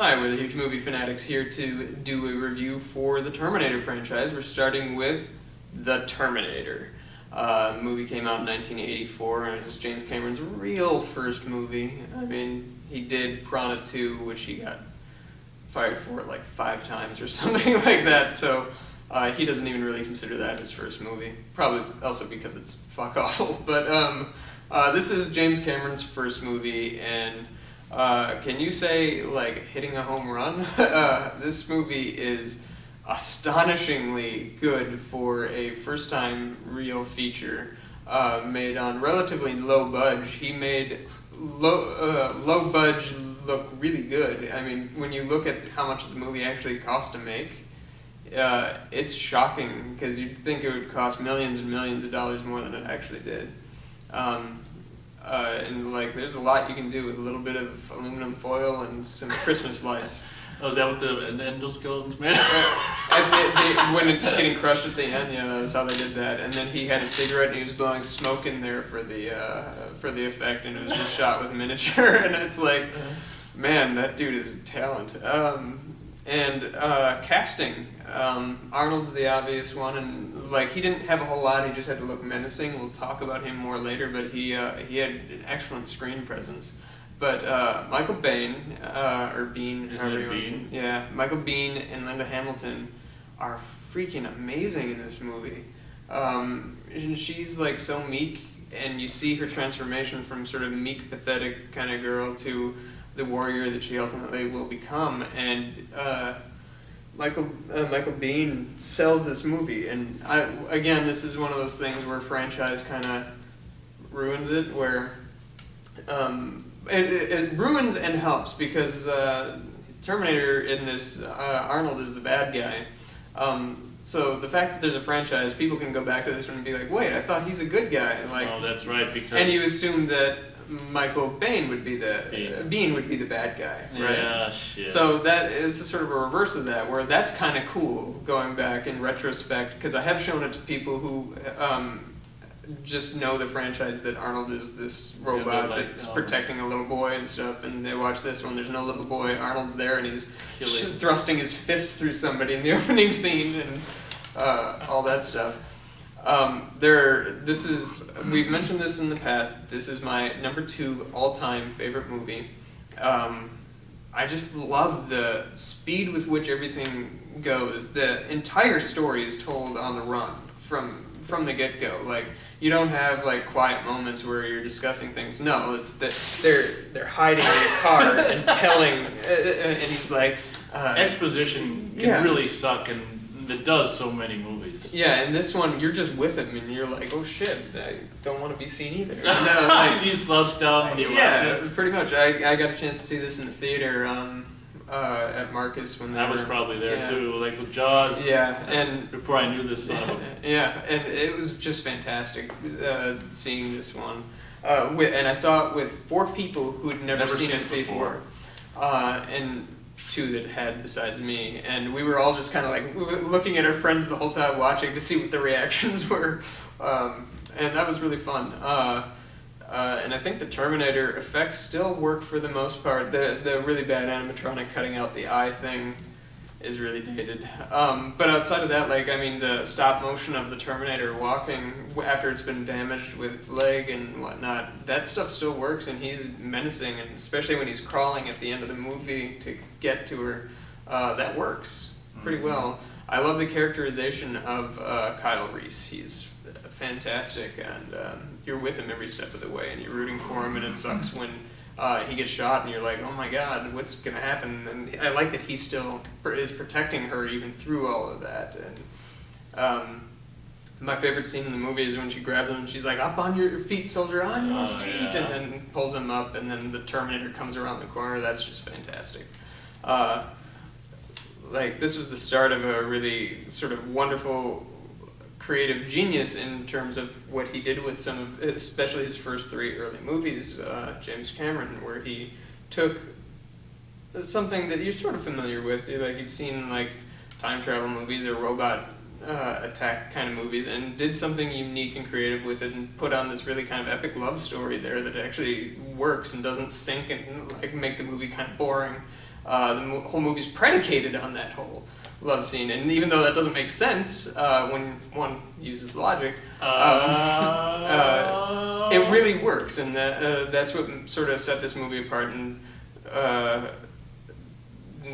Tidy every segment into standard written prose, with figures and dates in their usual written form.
Hi, we're the Huge Movie Fanatics here to do a review for the Terminator franchise. We're starting with The Terminator. The movie came out in 1984, and it was James Cameron's real first movie. I mean, he did Piranha 2, which he got fired for like 5 times or something like that, so he doesn't even really consider that his first movie. Probably also because it's fuck awful. But this is James Cameron's first movie, and can you say, like, hitting a home run? This movie is astonishingly good for a first-time real feature made on relatively low budge. He made low budge look really good. I mean, when you look at how much the movie actually cost to make, it's shocking because you'd think it would cost millions and millions of dollars more than it actually did. And like, there's a lot you can do with a little bit of aluminum foil and some Christmas lights. Oh, is that what the endoskeletons made? When it's getting crushed at the end, yeah, that was how they did that. And then he had a cigarette and he was blowing smoke in there for the effect, and it was just shot with miniature. And it's like, man, that dude is a talent. Casting. Arnold's the obvious one, and like, he didn't have a whole lot. He just had to look menacing. We'll talk about him more later, but he had an excellent screen presence. But Michael Biehn, or Bean, Isn't it Bean? Yeah, Michael Biehn and Linda Hamilton are freaking amazing in this movie. And she's like so meek, and you see her transformation from sort of meek, pathetic kind of girl to the warrior that she ultimately will become. And Michael Biehn sells this movie, and again, this is one of those things where franchise kind of ruins it, where it ruins and helps, because Terminator in this, Arnold is the bad guy. So the fact that there's a franchise, people can go back to this one and be like, wait, I thought he's a good guy. Like, oh, that's right, because... And you assume that Michael Biehn would be the bad guy, right? Yeah, shit. So that is a sort of a reverse of that, where that's kind of cool going back in retrospect, because I have shown it to people who just know the franchise, that Arnold is this robot that's protecting a little boy and stuff, and they watch this one, there's no little boy, Arnold's there, and he's thrusting his fist through somebody in the opening scene, and all that stuff. We've mentioned this in the past, this is my number 2 all-time favorite movie. I just love the speed with which everything goes. The entire story is told on the run from the get-go. Like, you don't have like quiet moments where you're discussing things. No, it's that they're hiding in a car and telling, and he's like, exposition can really suck, and it does so many movies. Yeah, and this one, you're just with him, and you're like, oh shit, I don't want to be seen either. No, like, you slouch down when you watch it. Pretty much. I got a chance to see this in the theater at Marcus when I was probably there too, like with Jaws. Yeah, and before I knew this son. Yeah, and it was just fantastic seeing this one. And I saw it with 4 people who'd never seen it before. And 2 that had besides me, and we were all just kind of like looking at our friends the whole time watching to see what the reactions were, and that was really fun. And I think the Terminator effects still work for the most part. The really bad animatronic cutting out the eye thing is really dated. But outside of that, like, I mean, the stop motion of the Terminator walking after it's been damaged with its leg and whatnot, that stuff still works, and he's menacing, and especially when he's crawling at the end of the movie to get to her, that works pretty well. I love the characterization of Kyle Reese. He's fantastic, and you're with him every step of the way, and you're rooting for him, and it sucks when he gets shot, and you're like, oh my god, what's going to happen? And I like that he still is protecting her even through all of that. And my favorite scene in the movie is when she grabs him, and she's like, up on your feet, soldier, on your feet, and then pulls him up, and then the Terminator comes around the corner. That's just fantastic. Like, this was the start of a really sort of wonderful creative genius in terms of what he did with some of, especially his first 3 early movies, James Cameron, where he took something that you're sort of familiar with, like you've seen like time travel movies or robot attack kind of movies, and did something unique and creative with it, and put on this really kind of epic love story there that actually works and doesn't sink and like make the movie kind of boring. whole movie's predicated on that whole love scene, and even though that doesn't make sense when one uses logic, it really works, and that's what sort of set this movie apart. And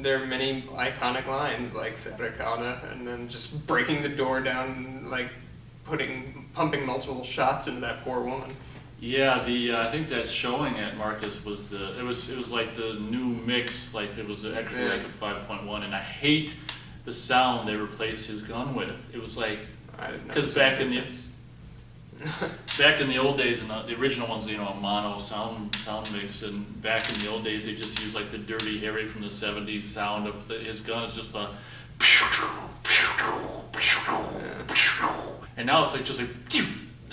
there are many iconic lines like Sarakana, and then just breaking the door down, like pumping multiple shots into that poor woman. Yeah, I think that showing at Marcus was it was like the new mix, like it was actually like a 5.1, and I hate the sound they replaced his gun with. It was like, because back in the old days, and the original ones, you know, a mono sound mix, and back in the old days they just used like the Dirty Harry from the 70s sound of his gun is just a, and now it's like just like,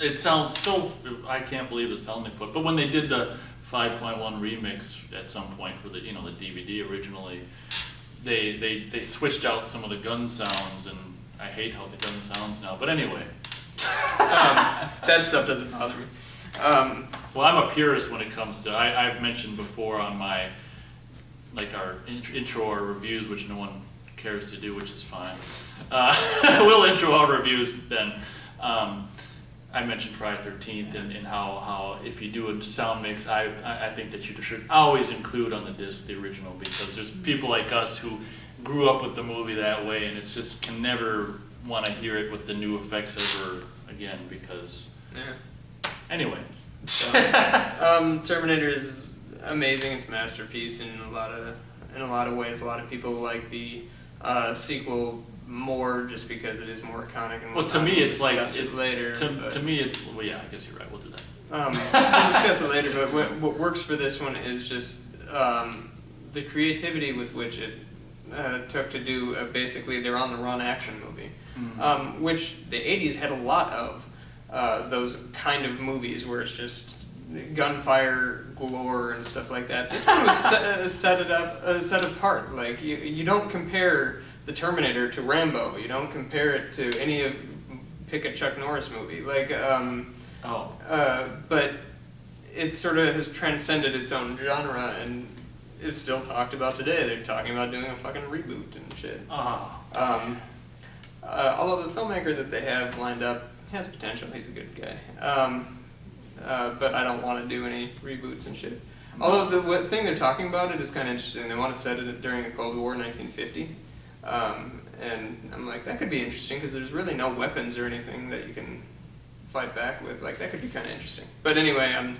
it sounds so, I can't believe the sound they put. But when they did the 5.1 remix at some point for the, you know, the DVD originally, they switched out some of the gun sounds, and I hate how the gun sounds now. But anyway. That stuff doesn't bother me. Well, I'm a purist when it comes to, I've mentioned before on my, like our intro or reviews, which no one cares to do, which is fine. We'll intro our reviews then. I mentioned Friday the 13th and how if you do a sound mix, I think that you should always include on the disc the original, because there's people like us who grew up with the movie that way, and it's just can never want to hear it with the new effects ever again, because anyway. Terminator is amazing. It's a masterpiece in a lot of ways. A lot of people like the sequel more just because it is more iconic. And well, to me, it's like later. To me, it's well, yeah. I guess you're right. We'll do that. We'll discuss it later. But what works for this one is just the creativity with which it took to do basically their on-the-run action movie, which the '80s had a lot of those kind of movies where it's just gunfire galore and stuff like that. This one was set apart. Like you don't compare the Terminator to Rambo. You don't compare it to pick a Chuck Norris movie. Like but it sort of has transcended its own genre and is still talked about today. They're talking about doing a fucking reboot and shit. Although the filmmaker that they have lined up has potential. He's a good guy. But I don't want to do any reboots and shit. Although the thing they're talking about it is kind of interesting. They want to set it during the Cold War, 1950. And I'm like, that could be interesting because there's really no weapons or anything that you can fight back with. Like, that could be kind of interesting. But anyway,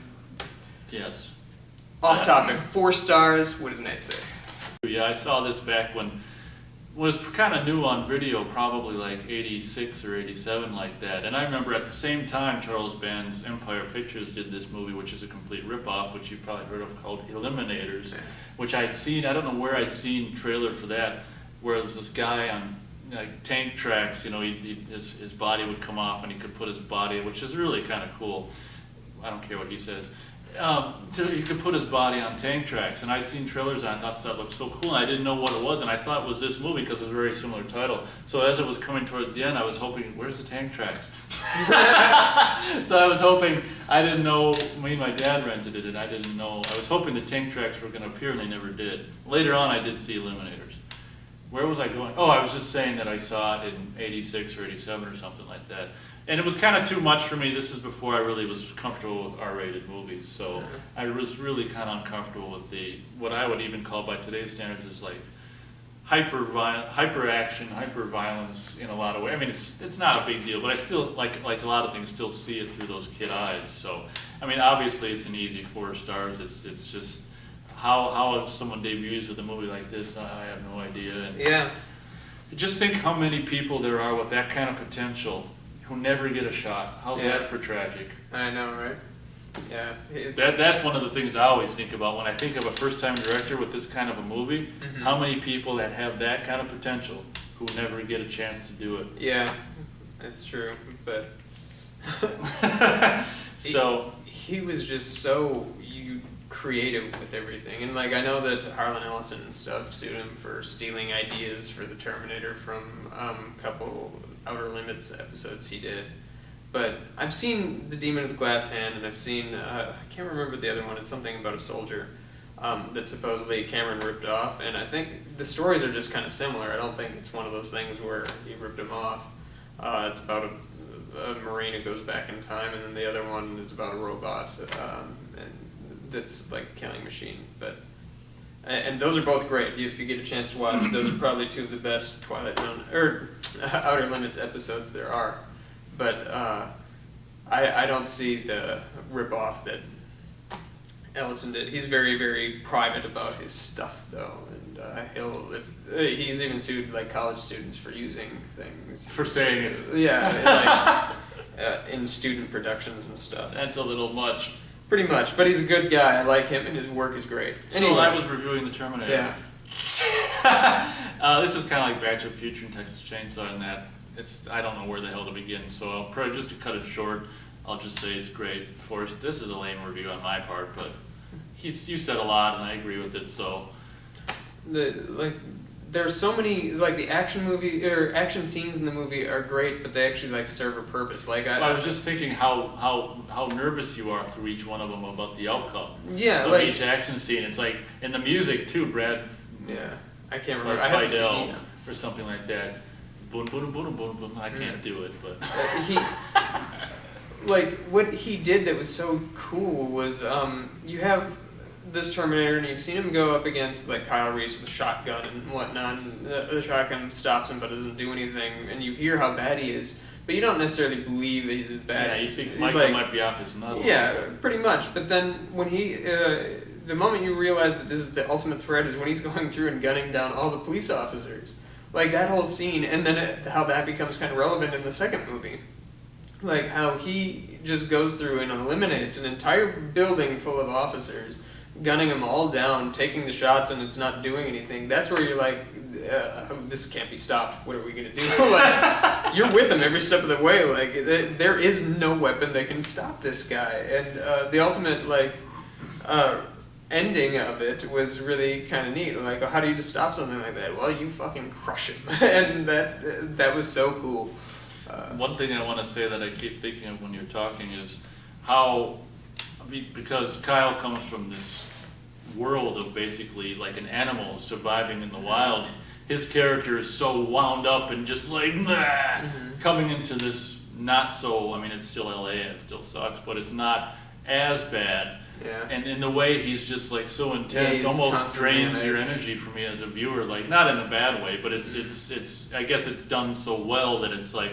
yes. Off topic. 4 stars. What does Nate say? Yeah, I saw this back when it was kind of new on video, probably like 86 or 87, like that. And I remember at the same time, Charles Band's Empire Pictures did this movie, which is a complete ripoff, which you've probably heard of, called Eliminators, which I'd seen, I don't know where I'd seen trailer for that, where there was this guy on like tank tracks, you know, his body would come off and he could put his body, which is really kind of cool. I don't care what he says. So he could put his body on tank tracks, and I'd seen trailers and I thought that looked so cool, and I didn't know what it was, and I thought it was this movie because it was a very similar title. So as it was coming towards the end, I was hoping, where's the tank tracks? So I was hoping, I didn't know, me and my dad rented it, and I didn't know, I was hoping the tank tracks were going to appear, and they never did. Later on, I did see Eliminators. Where was I going? Oh, I was just saying that I saw it in 86 or 87 or something like that. And it was kind of too much for me. This is before I really was comfortable with R-rated movies. So I was really kind of uncomfortable with what I would even call by today's standards is like hyper action, hyper violence in a lot of ways. I mean, it's not a big deal, but I still, like a lot of things, still see it through those kid eyes. So, I mean, obviously it's an easy 4 stars. It's just how someone debuts with a movie like this, I have no idea. And just think how many people there are with that kind of potential who never get a shot. How's that for tragic? I know, right? Yeah. That's one of the things I always think about when I think of a first-time director with this kind of a movie. How many people that have that kind of potential who never get a chance to do it? Yeah, that's true. But so he was just so creative with everything, and like I know that Harlan Ellison and stuff sued him for stealing ideas for the Terminator from a couple Outer Limits episodes he did. But I've seen The Demon of the Glass Hand, and I've seen I can't remember the other one. It's something about a soldier. that supposedly Cameron ripped off, and I think the stories are just kind of similar. I don't think it's one of those things where he ripped him off. It's about a Marine who goes back in time, and then the other one is about a robot, and that's like a killing machine. But and those are both great. If you get a chance to watch, those are probably two of the best Twilight Zone or Outer Limits episodes there are. But I don't see the rip-off that Ellison did. He's very, very private about his stuff, though, and he's even sued like college students for using things For saying it. Yeah, like in student productions and stuff. That's a little much. Pretty much, but he's a good guy. I like him, and his work is great. So I was reviewing the Terminator. Yeah. This is kind of like Back to the Future and Texas Chainsaw in that I don't know where the hell to begin. So I'll probably, just to cut it short, I'll just say it's great. Forrest, this is a lame review on my part, but you said a lot, and I agree with it. So there's so many the action scenes in the movie are great, but they actually like serve a purpose. I was just thinking how nervous you are through each one of them about the outcome. Yeah, of each action scene. It's like in the music too, Brad. Yeah, I can't remember. Like I haven't Fidel seen it. or something like that. Boom, boom, boom, boom, boom. I can't do it, but He what he did that was so cool was you have this Terminator, and you've seen him go up against like Kyle Reese with a shotgun and whatnot, and the shotgun stops him but doesn't do anything, and you hear how bad he is, but you don't necessarily believe that he's as bad. Yeah, you as, think Michael might be off his nut. Yeah, pretty much. But then when the moment you realize that this is the ultimate threat is when he's going through and gunning down all the police officers. Like that whole scene, and then how that becomes kind of relevant in the second movie. Like how he just goes through and eliminates an entire building full of officers, gunning them all down, taking the shots, and it's not doing anything. That's where you're like, this can't be stopped. What are we gonna do? Like, you're with him every step of the way. Like there is no weapon that can stop this guy. And the ultimate ending of it was really kind of neat. Like, how do you just stop something like that? Well, you fucking crush him, and that was so cool. One thing I want to say that I keep thinking of when you're talking is how, because Kyle comes from this world of basically like an animal surviving in the wild, his character is so wound up and just like, coming into this not so, it's still LA and it still sucks, but it's not as bad. Yeah. And in the way he's just like so intense, almost drains your energy for me as a viewer. Like, not in a bad way, but it's I guess it's done so well that it's like,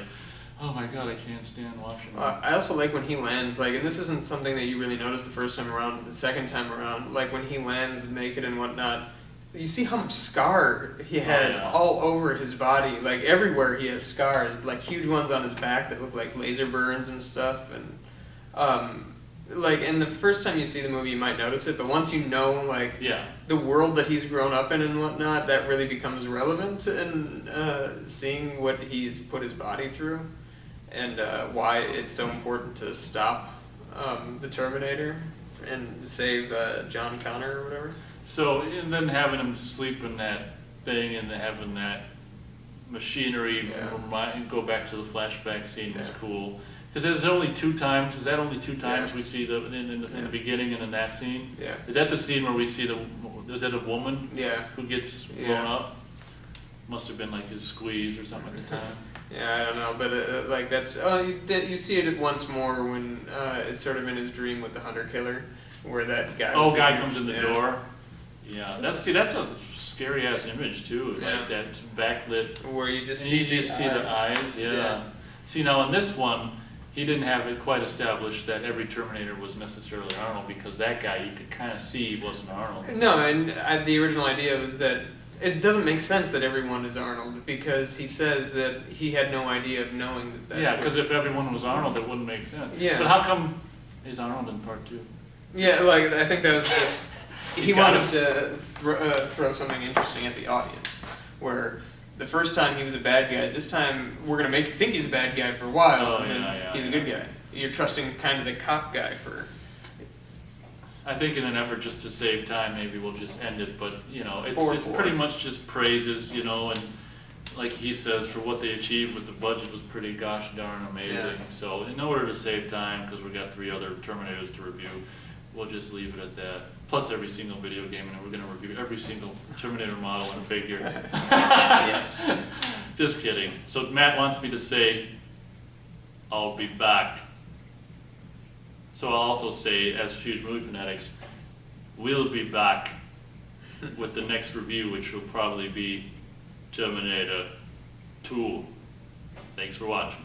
oh my god, I can't stand watching it. I also like when he lands, and this isn't something that you really notice the first time around, but the second time around, like when he lands naked and whatnot, you see how much scar he has all over his body. Like everywhere he has scars, like huge ones on his back that look like laser burns and stuff. And and the first time you see the movie, you might notice it, but once you know, the world that he's grown up in and whatnot, that really becomes relevant in seeing what he's put his body through, and why it's so important to stop the Terminator and save John Connor or whatever. So, and then having him sleep in that thing and having that machinery go back to the flashback scene was cool. Because there's only two times. Is that only two times we see in the beginning and in that scene? Yeah. Is that the scene where we see is that a woman? Yeah. Who gets blown up? Must have been like his squeeze or something at the time. Yeah, I don't know, but that's you see it once more when it's sort of in his dream with the hunter killer, where that guy. Guy comes in the door. Yeah, that's a scary ass image too. Yeah. Like that backlit. Where you just see the eyes. Yeah. See, now in this one, he didn't have it quite established that every Terminator was necessarily Arnold, because that guy you could kind of see wasn't Arnold. No, and the original idea was that it doesn't make sense that everyone is Arnold, because he says that he had no idea of knowing that that's... Yeah, because if everyone was Arnold, it wouldn't make sense. Yeah. But how come he's Arnold in part 2? Yeah, I think that was just... he wanted to throw something interesting at the audience, where the first time he was a bad guy, this time we're going to make you think he's a bad guy for a while, and then he's a good guy. You're trusting kind of the cop guy for... I think in an effort just to save time, maybe we'll just end it, but, it's pretty much just praises, and like he says, for what they achieved with the budget was pretty gosh darn amazing. Yeah. So in order to save time, because we got 3 other Terminators to review, we'll just leave it at that. Plus every single video game, and we're gonna review every single Terminator model and figure. Yes. Just kidding. So Matt wants me to say, I'll be back. So I'll also say, as Huge Movie Fanatics, we'll be back with the next review, which will probably be Terminator 2. Thanks for watching.